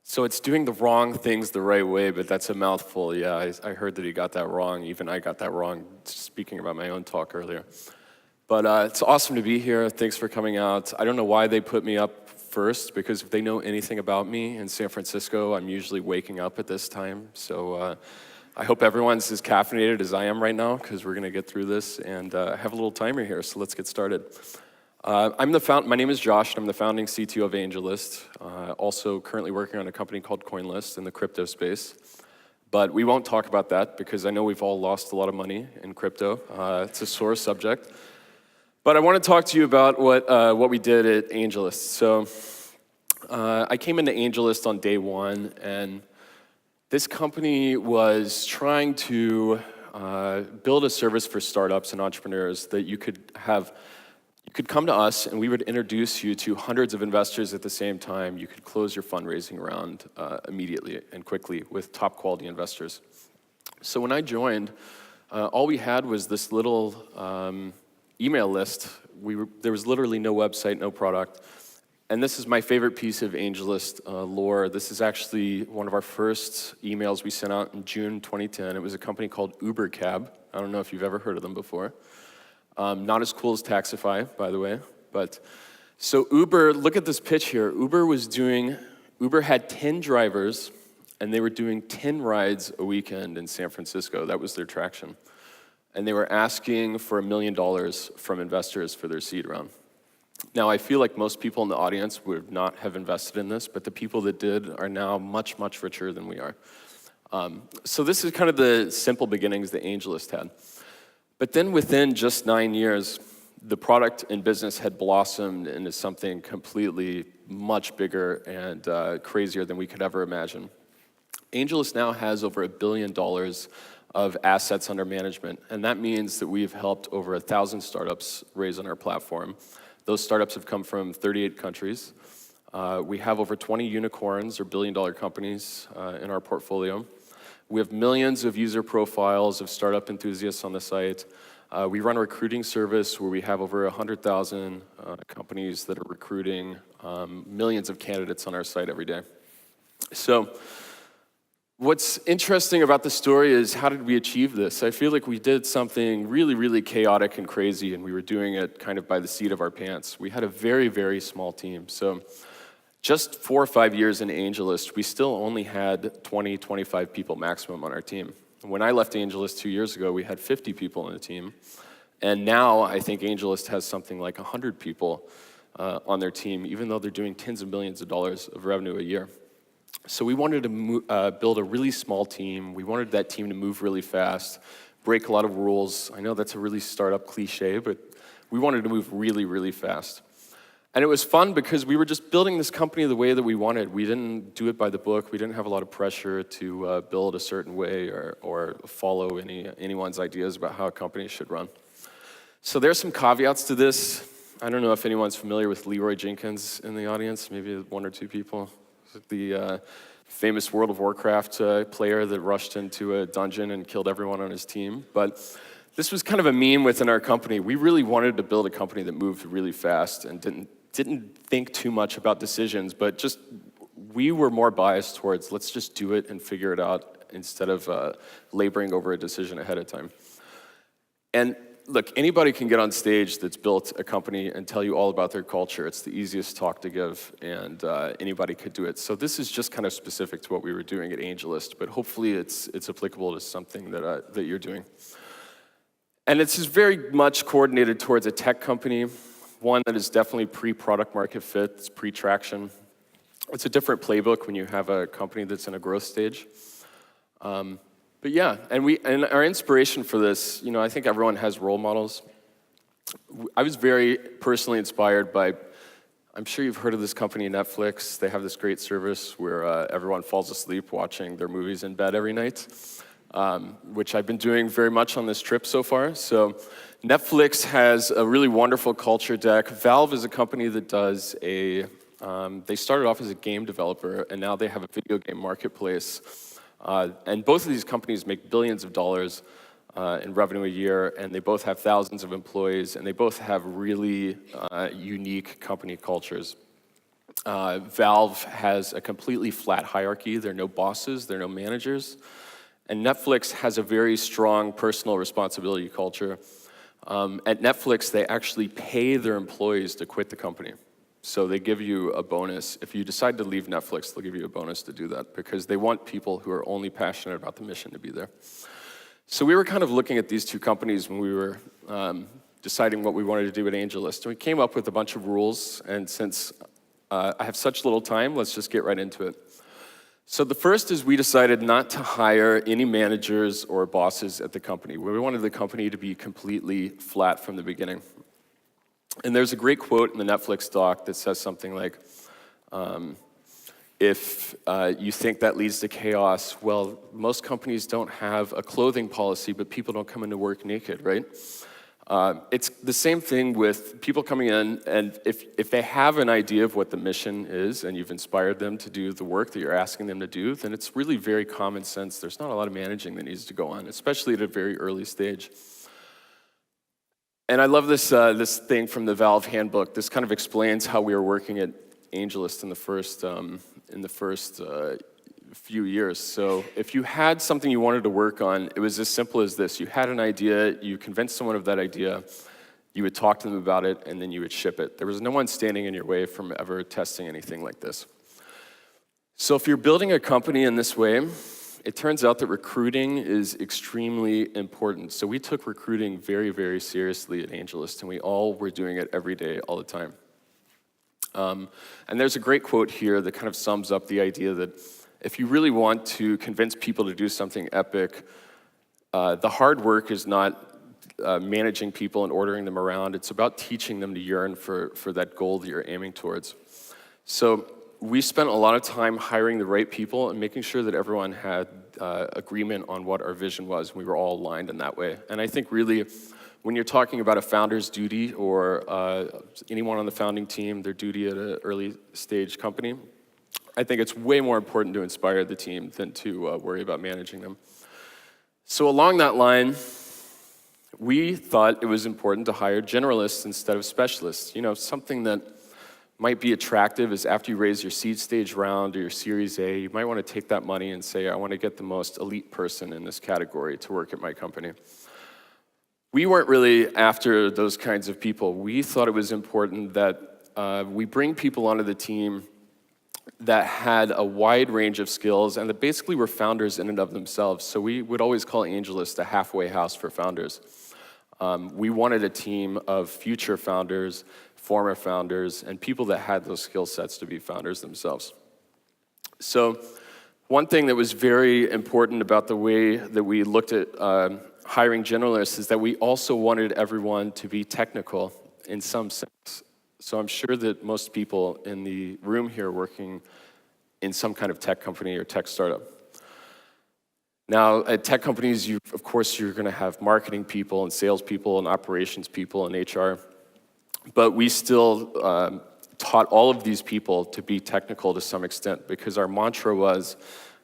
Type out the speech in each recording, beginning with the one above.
So it's doing the wrong things the right way, but that's a mouthful. Yeah, I heard that he got that wrong. Even I got that wrong, speaking about my own talk earlier. But it's awesome to be here. Thanks for coming out. I don't know why they put me up first, because if they know anything about me in San Francisco, I'm usually waking up at this time. So I hope everyone's as caffeinated as I am right now, because we're going to get through this. And I have a little timer here, so let's get started. My name is Josh, and I'm the founding CTO of AngelList. Also currently working on a company called CoinList in the crypto space. But we won't talk about that, because I know we've all lost a lot of money in crypto. It's a sore subject. But I want to talk to you about what we did at AngelList. So I came into AngelList on day one, and this company was trying to build a service for startups and entrepreneurs that you could come to us, and we would introduce you to hundreds of investors at the same time. You could close your fundraising round immediately and quickly with top quality investors. So when I joined, all we had was this little email list. There was literally no website, no product. And this is my favorite piece of AngelList lore. This is actually one of our first emails we sent out in June 2010. It was a company called Uber Cab. I don't know if you've ever heard of them before. Not as cool as Taxify, by the way. But so Uber, look at this pitch here. Uber had 10 drivers, and they were doing 10 rides a weekend in San Francisco. That was their traction. And they were asking for $1 million from investors for their seed round. Now, I feel like most people in the audience would not have invested in this, but the people that did are now much, much richer than we are. So this is kind of the simple beginnings that AngelList had. But then within just 9 years, the product and business had blossomed into something completely much bigger and crazier than we could ever imagine. AngelList now has over $1 billion of assets under management, and that means that we've helped over 1,000 startups raise on our platform. Those startups have come from 38 countries. We have over 20 unicorns or billion-dollar companies in our portfolio. We have millions of user profiles of startup enthusiasts on the site. We run a recruiting service where we have over 100,000 companies that are recruiting millions of candidates on our site every day. So what's interesting about the story is, how did we achieve this? I feel like we did something really, really chaotic and crazy, and we were doing it kind of by the seat of our pants. We had a very, very small team. So just 4 or 5 years in AngelList, we still only had 20, 25 people maximum on our team. When I left AngelList 2 years ago, we had 50 people on the team. And now I think AngelList has something like 100 people on their team, even though they're doing tens of millions of dollars of revenue a year. So we wanted to build a really small team. We wanted that team to move really fast, break a lot of rules. I know that's a really startup cliche, but we wanted to move really, really fast. And it was fun because we were just building this company the way that we wanted. We didn't do it by the book. We didn't have a lot of pressure to build a certain way or follow anyone's ideas about how a company should run. So there's some caveats to this. I don't know if anyone's familiar with Leroy Jenkins in the audience, maybe 1 or 2 people. The famous World of Warcraft player that rushed into a dungeon and killed everyone on his team. But this was kind of a meme within our company. We really wanted to build a company that moved really fast and didn't think too much about decisions, but just we were more biased towards, let's just do it and figure it out instead of laboring over a decision ahead of time. And look, anybody can get on stage that's built a company and tell you all about their culture. It's the easiest talk to give, and anybody could do it. So this is just kind of specific to what we were doing at AngelList, but hopefully it's applicable to something that you're doing. And it's just very much coordinated towards a tech company, one that is definitely pre-product market fit, it's pre-traction. It's a different playbook when you have a company that's in a growth stage. But yeah, and our inspiration for this, I think everyone has role models. I was very personally inspired by, I'm sure you've heard of this company, Netflix. They have this great service where everyone falls asleep watching their movies in bed every night, which I've been doing very much on this trip so far. So Netflix has a really wonderful culture deck. Valve is a company that does they started off as a game developer, and now they have a video game marketplace. And both of these companies make billions of dollars in revenue a year, and they both have thousands of employees, and they both have really unique company cultures. Valve has a completely flat hierarchy. There are no bosses, there are no managers. And Netflix has a very strong personal responsibility culture. At Netflix, they actually pay their employees to quit the company. So they give you a bonus. If you decide to leave Netflix, they'll give you a bonus to do that because they want people who are only passionate about the mission to be there. So we were kind of looking at these two companies when we were deciding what we wanted to do at AngelList. And we came up with a bunch of rules, and since I have such little time, let's just get right into it. So the first is we decided not to hire any managers or bosses at the company. We wanted the company to be completely flat from the beginning. And there's a great quote in the Netflix doc that says something like, if you think that leads to chaos, well, most companies don't have a clothing policy, but people don't come into work naked, right? It's the same thing with people coming in, and if they have an idea of what the mission is, and you've inspired them to do the work that you're asking them to do, then it's really very common sense. There's not a lot of managing that needs to go on, especially at a very early stage. And I love this thing from the Valve handbook. This kind of explains how we were working at AngelList in the first few years. So if you had something you wanted to work on, it was as simple as this. You had an idea, you convinced someone of that idea, you would talk to them about it, and then you would ship it. There was no one standing in your way from ever testing anything like this. So if you're building a company in this way, it turns out that recruiting is extremely important. So we took recruiting very, very seriously at AngelList, and we all were doing it every day, all the time. And there's a great quote here that kind of sums up the idea that if you really want to convince people to do something epic, the hard work is not managing people and ordering them around. It's about teaching them to yearn for that goal that you're aiming towards. So we spent a lot of time hiring the right people and making sure that everyone had agreement on what our vision was. We were all aligned in that way. And I think really, when you're talking about a founder's duty or anyone on the founding team, their duty at an early stage company, I think it's way more important to inspire the team than to worry about managing them. So along that line, we thought it was important to hire generalists instead of specialists. You know, something that might be attractive is after you raise your seed stage round or your Series A, you might want to take that money and say, I want to get the most elite person in this category to work at my company. We weren't really after those kinds of people. We thought it was important that we bring people onto the team that had a wide range of skills and that basically were founders in and of themselves. So we would always call AngelList a halfway house for founders. We wanted a team of future founders, former founders, and people that had those skill sets to be founders themselves. So one thing that was very important about the way that we looked at hiring generalists is that we also wanted everyone to be technical in some sense. So I'm sure that most people in the room here are working in some kind of tech company or tech startup. Now, at tech companies, of course, you're going to have marketing people and sales people and operations people and HR. But we still taught all of these people to be technical to some extent because our mantra was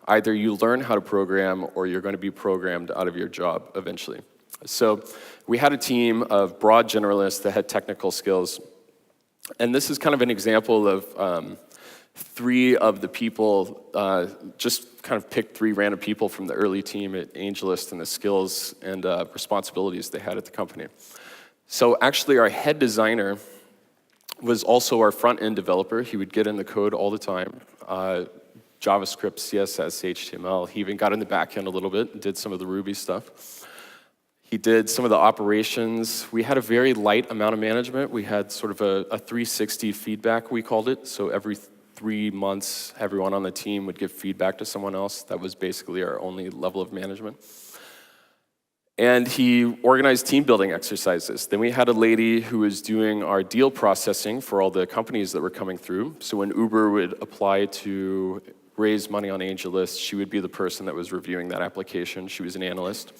either you learn how to program or you're going to be programmed out of your job eventually. So we had a team of broad generalists that had technical skills. And this is kind of an example of three of the people, just kind of picked three random people from the early team at AngelList and the skills and responsibilities they had at the company. So actually our head designer was also our front-end developer. He would get in the code all the time, JavaScript, CSS, HTML. He even got in the back end a little bit and did some of the Ruby stuff. He did some of the operations. We had a very light amount of management. We had sort of a 360 feedback, we called it. So every 3 months, everyone on the team would give feedback to someone else. That was basically our only level of management. And he organized team building exercises. Then we had a lady who was doing our deal processing for all the companies that were coming through. So when Uber would apply to raise money on AngelList, she would be the person that was reviewing that application. She was an analyst.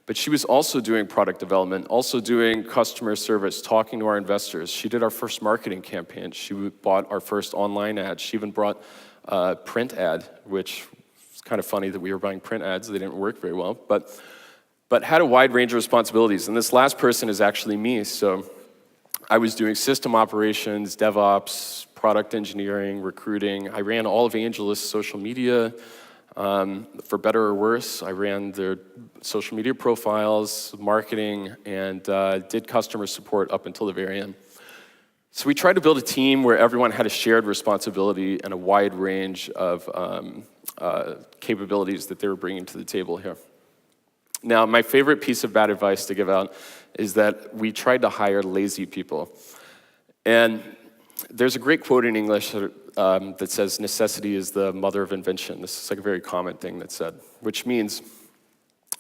But she was also doing product development, also doing customer service, talking to our investors. She did our first marketing campaign. She bought our first online ad. She even brought a print ad, which is kind of funny that we were buying print ads. They didn't work very well, but had a wide range of responsibilities. And this last person is actually me. So I was doing system operations, DevOps, product engineering, recruiting. I ran all of AngelList's social media. For better or worse, I ran their social media profiles, marketing, and did customer support up until the very end. So we tried to build a team where everyone had a shared responsibility and a wide range of capabilities that they were bringing to the table here. Now, my favorite piece of bad advice to give out is that we tried to hire lazy people. And there's a great quote in English that says, necessity is the mother of invention. This is like a very common thing that's said, which means,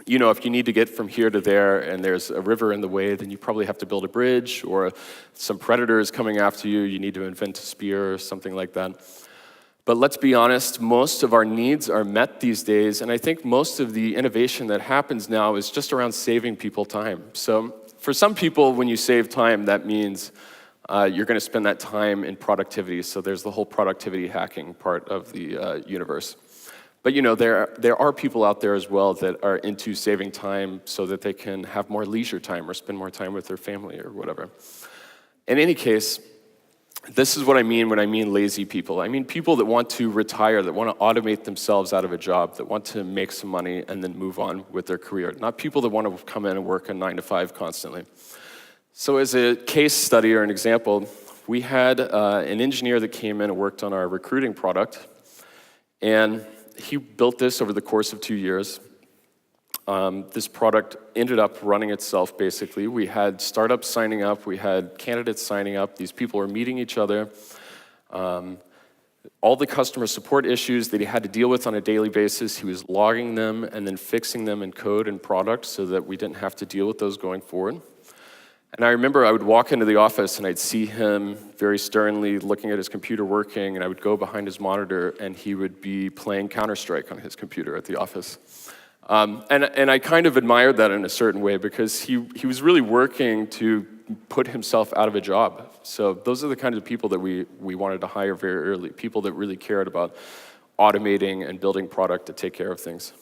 you know, if you need to get from here to there and there's a river in the way, then you probably have to build a bridge, or some predator is coming after you, you need to invent a spear or something like that. But let's be honest, most of our needs are met these days, and I think most of the innovation that happens now is just around saving people time. So for some people, when you save time, that means you're going to spend that time in productivity. So there's the whole productivity hacking part of the universe. But you know, there are people out there as well that are into saving time so that they can have more leisure time or spend more time with their family or whatever. In any case, this is what I mean when I mean lazy people. I mean people that want to retire, that want to automate themselves out of a job, that want to make some money and then move on with their career. Not people that want to come in and work a 9 to 5 constantly. So as a case study or an example, we had an engineer that came in and worked on our recruiting product, and he built this over the course of 2 years. This product ended up running itself, basically. We had startups signing up, we had candidates signing up, these people were meeting each other. All the customer support issues that he had to deal with on a daily basis, he was logging them and then fixing them in code and product so that we didn't have to deal with those going forward. And I remember I would walk into the office and I'd see him very sternly looking at his computer working, and I would go behind his monitor and he would be playing Counter-Strike on his computer at the office. And I kind of admired that in a certain way because he was really working to put himself out of a job. So those are the kinds of people that we wanted to hire very early, people that really cared about automating and building product to take care of things.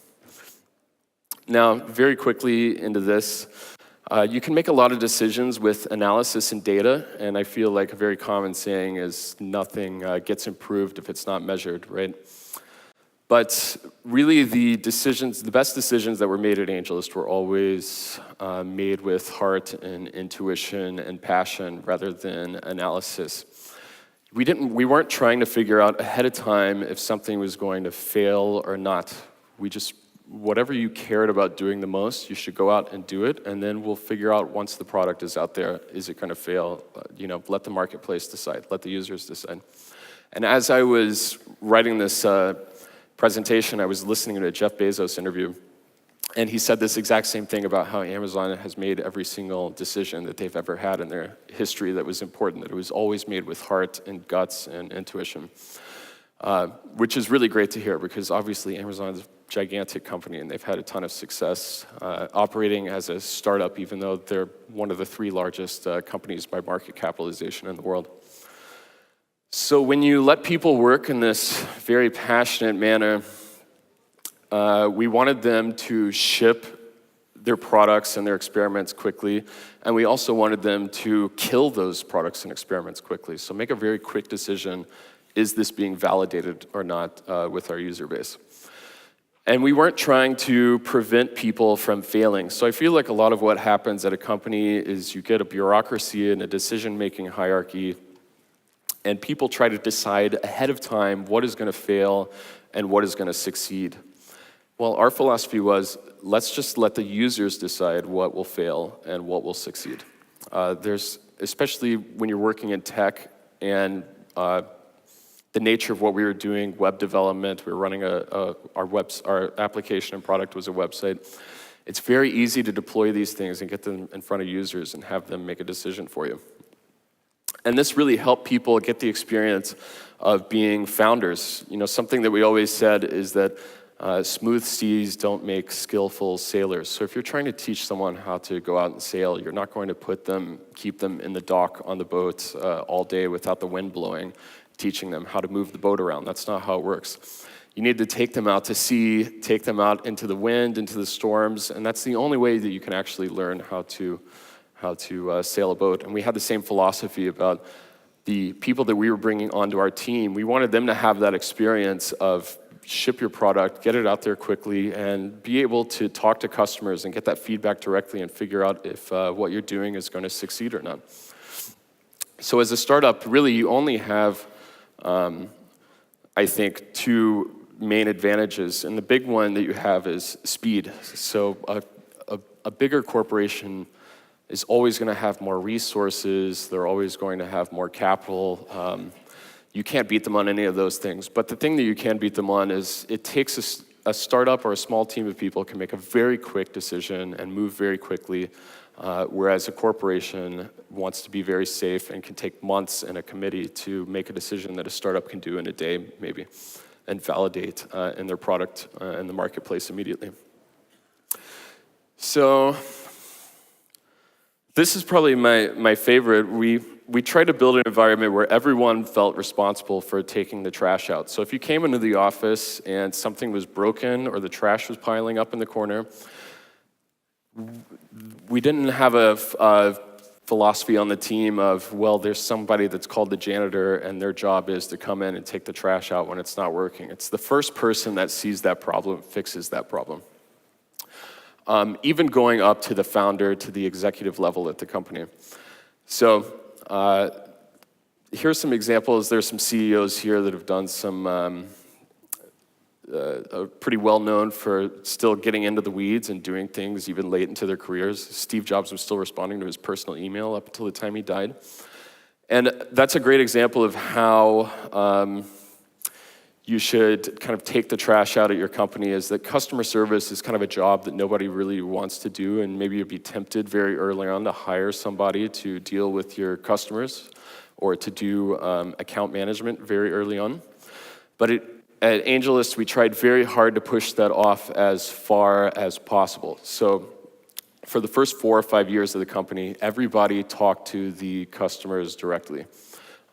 Now, very quickly into this, you can make a lot of decisions with analysis and data, and I feel like a very common saying is nothing gets improved if it's not measured, right? But really the best decisions that were made at AngelList were always made with heart and intuition and passion rather than analysis. We weren't trying to figure out ahead of time if something was going to fail or not. Whatever you cared about doing the most, you should go out and do it, and then we'll figure out once the product is out there, is it going to fail? Let the marketplace decide, let the users decide. And as I was writing this presentation, I was listening to a Jeff Bezos interview, and he said this exact same thing about how Amazon has made every single decision that they've ever had in their history that was important, that it was always made with heart and guts and intuition, which is really great to hear because obviously Amazon is a gigantic company and they've had a ton of success operating as a startup, even though they're one of the 3 largest companies by market capitalization in the world. So when you let people work in this very passionate manner, we wanted them to ship their products and their experiments quickly, and we also wanted them to kill those products and experiments quickly. So make a very quick decision, is this being validated or not with our user base? And we weren't trying to prevent people from failing. So I feel like a lot of what happens at a company is you get a bureaucracy and a decision-making hierarchy, and people try to decide ahead of time what is going to fail and what is going to succeed. Well, our philosophy was, let's just let the users decide what will fail and what will succeed. Especially when you're working in tech and the nature of what we were doing, web development, we were running our application and product was a website. It's very easy to deploy these things and get them in front of users and have them make a decision for you. And this really helped people get the experience of being founders. Something that we always said is that smooth seas don't make skillful sailors. So if you're trying to teach someone how to go out and sail, you're not going to keep them in the dock on the boat all day without the wind blowing, teaching them how to move the boat around. That's not how it works. You need to take them out to sea, take them out into the wind, into the storms, and that's the only way that you can actually learn how to how to sail a boat. And we had the same philosophy about the people that we were bringing onto our team. We wanted them to have that experience of ship your product, get it out there quickly, and be able to talk to customers and get that feedback directly and figure out if what you're doing is going to succeed or not. So as a startup, really you only have, I think, two main advantages. And the big one that you have is speed. So a bigger corporation is always going to have more resources. They're always going to have more capital. You can't beat them on any of those things. But the thing that you can beat them on is it takes a startup or a small team of people can make a very quick decision and move very quickly, whereas a corporation wants to be very safe and can take months in a committee to make a decision that a startup can do in a day, maybe, and validate in their product in the marketplace immediately. So this is probably my favorite. We tried to build an environment where everyone felt responsible for taking the trash out. So if you came into the office and something was broken or the trash was piling up in the corner, we didn't have a philosophy on the team of, well, there's somebody that's called the janitor and their job is to come in and take the trash out when it's not working. It's the first person that sees that problem, fixes that problem. Even going up to the founder, to the executive level at the company. So here's some examples. There's some CEOs here that have done some pretty well known for still getting into the weeds and doing things even late into their careers. Steve Jobs was still responding to his personal email up until the time he died. And that's a great example of how you should kind of take the trash out at your company, is that customer service is kind of a job that nobody really wants to do, and maybe you'd be tempted very early on to hire somebody to deal with your customers or to do account management very early on. But at AngelList, we tried very hard to push that off as far as possible. So for the first 4 or 5 years of the company, everybody talked to the customers directly.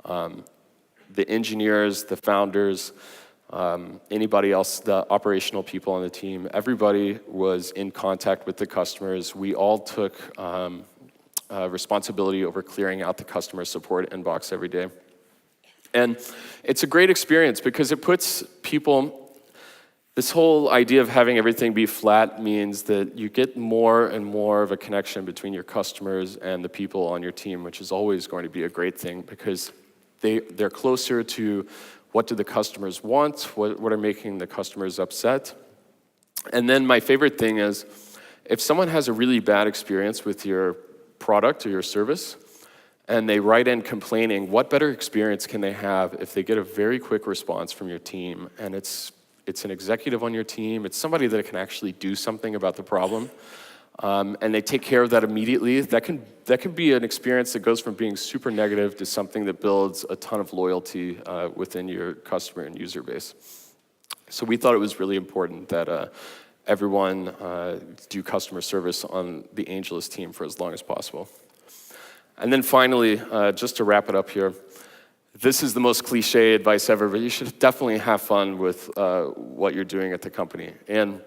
The engineers, the founders, anybody else, the operational people on the team, everybody was in contact with the customers. We all took responsibility over clearing out the customer support inbox every day. And it's a great experience because it puts people, this whole idea of having everything be flat means that you get more and more of a connection between your customers and the people on your team, which is always going to be a great thing because they're closer to what do the customers want, what are making the customers upset. And then my favorite thing is, if someone has a really bad experience with your product or your service, and they write in complaining, what better experience can they have if they get a very quick response from your team, and it's an executive on your team, it's somebody that can actually do something about the problem, and they take care of that immediately. That can be an experience that goes from being super negative to something that builds a ton of loyalty within your customer and user base. So we thought it was really important that everyone do customer service on the AngelList team for as long as possible. And then finally, just to wrap it up here, this is the most cliche advice ever, but you should definitely have fun with what you're doing at the company. And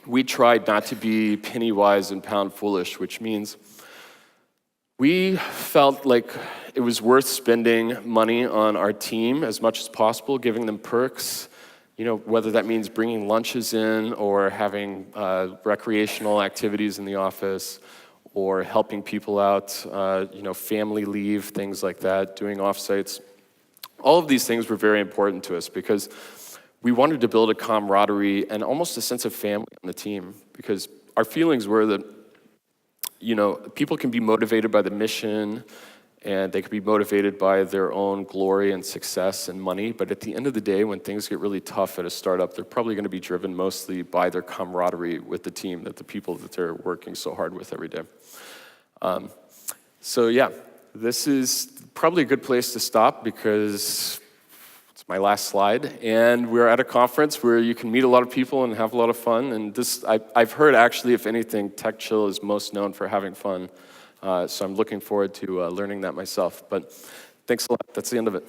we tried not to be penny wise and pound foolish, which means we felt like it was worth spending money on our team as much as possible, giving them perks, whether that means bringing lunches in or having recreational activities in the office, or helping people out, family leave, things like that, doing offsites. All of these things were very important to us because we wanted to build a camaraderie and almost a sense of family on the team, because our feelings were that, people can be motivated by the mission and they can be motivated by their own glory and success and money, but at the end of the day, when things get really tough at a startup, they're probably going to be driven mostly by their camaraderie with the team, that the people that they're working so hard with every day. So yeah, this is probably a good place to stop because it's my last slide, and we're at a conference where you can meet a lot of people and have a lot of fun, and I've heard actually, if anything, TechChill is most known for having fun. So I'm looking forward to learning that myself. But thanks a lot. That's the end of it.